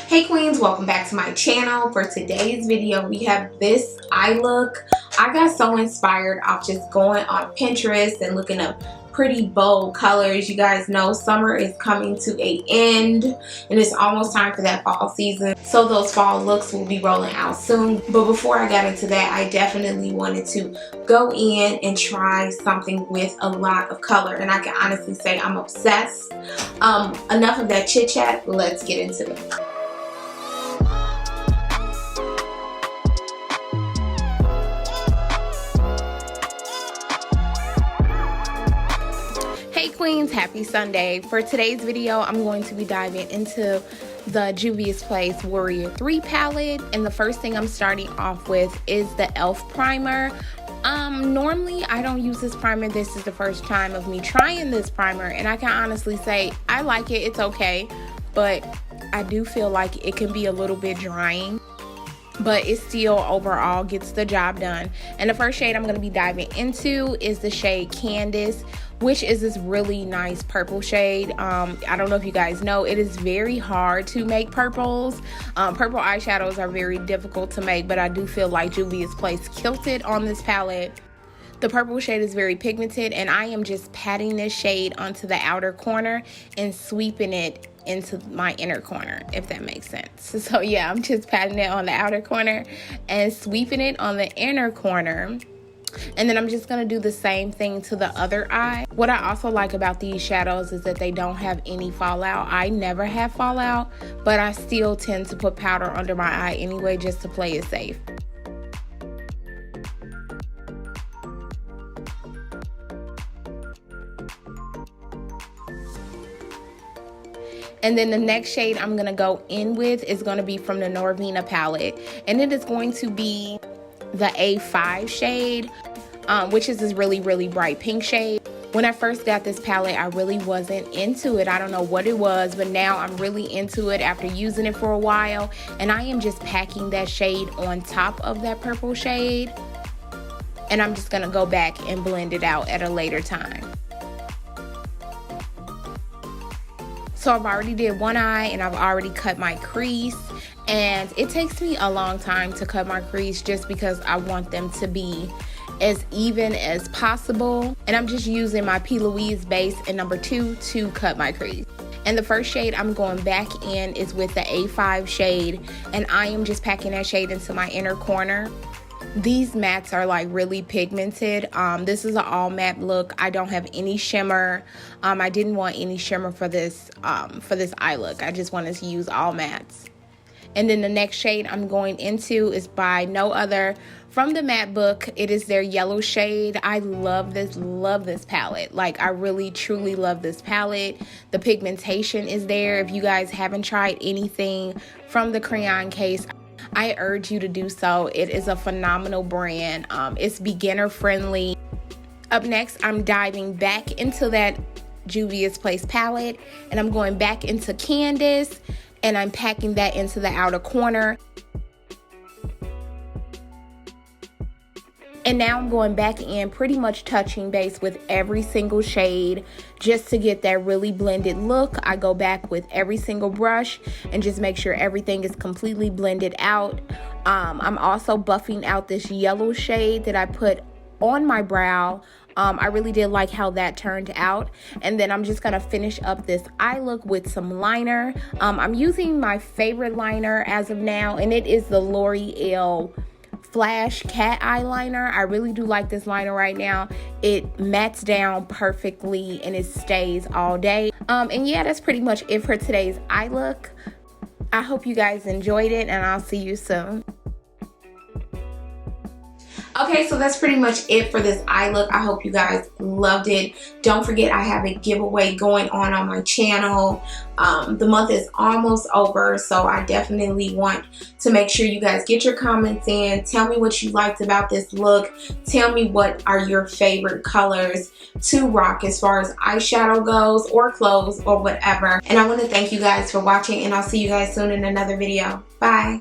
Hey queens, welcome back to my channel. For today's video we have this eye look. I got so inspired off just going on Pinterest and looking up pretty bold colors. You guys know summer is coming to an end and it's almost time for that fall season, so those fall looks will be rolling out soon. But before I got into that, I definitely wanted to go in and try something with a lot of color, and I can honestly say I'm obsessed. Enough of that chit chat, let's get into it. Hey queens, happy Sunday. For today's video I'm going to be diving into the juviasplace Warrior 3 palette, and the first thing I'm starting off with is the e.l.f. primer. Normally I don't use this primer. This is the first time of me trying this primer, and I can honestly say I like it. It's okay, but I do feel like it can be a little bit drying, but it still overall gets the job done. And the first shade I'm going to be diving into is the shade Candice, which is this really nice purple shade. I don't know if you guys know, it is very hard to make purples. Purple eyeshadows are very difficult to make, but I do feel like juviasplace killed it on this palette. The purple shade is very pigmented, and I am just patting this shade onto the outer corner and sweeping it into my inner corner, if that makes sense. So yeah, I'm just patting it on the outer corner and sweeping it on the inner corner. And then I'm just going to do the same thing to the other eye. What I also like about these shadows is that they don't have any fallout. I never have fallout, but I still tend to put powder under my eye anyway, just to play it safe. And then the next shade I'm going to go in with is going to be from the Norvina palette, and it is going to be the A5 shade, which is this really bright pink shade. When I first got this palette, I really wasn't into it. I don't know what it was, but now I'm really into it after using it for a while, and I am just packing that shade on top of that purple shade, and I'm just gonna go back and blend it out at a later time. So I've already did one eye and I've already cut my crease, and it takes me a long time to cut my crease just because I want them to be as even as possible. And I'm just using my P. Louise base in number 2 to cut my crease. And the first shade I'm going back in is with the A5 shade, and I am just packing that shade into my inner corner. These mattes are like really pigmented. This is an all matte look. I don't have any shimmer. I didn't want any shimmer for this eye look. I just wanted to use all mattes. And then the next shade I'm going into is by no other from the matte book. It is their yellow shade. I love this palette. Like, I really truly love this palette. The pigmentation is there. If you guys haven't tried anything from the crayon case, I urge you to do so. It is a phenomenal brand. It's beginner friendly. Up next, I'm diving back into that juviasplace palette, and I'm going back into Candice, and I'm packing that into the outer corner. And now I'm going back in, pretty much touching base with every single shade just to get that really blended look. I go back with every single brush and just make sure everything is completely blended out. I'm also buffing out this yellow shade that I put on my brow. I really did like how that turned out. And then I'm just gonna finish up this eye look with some liner. I'm using my favorite liner as of now, and it is the L'Oreal Flash Cat Eyeliner. I really do like this liner right now. It mattes down perfectly and it stays all day. And yeah, that's pretty much it for today's eye look. I hope you guys enjoyed it, and I'll see you soon. Okay, so that's pretty much it for this eye look. I hope you guys loved it. Don't forget, I have a giveaway going on my channel. The month is almost over, so I definitely want to make sure you guys get your comments in. Tell me what you liked about this look. Tell me what are your favorite colors to rock as far as eyeshadow goes, or clothes, or whatever. And I want to thank you guys for watching, and I'll see you guys soon in another video. Bye.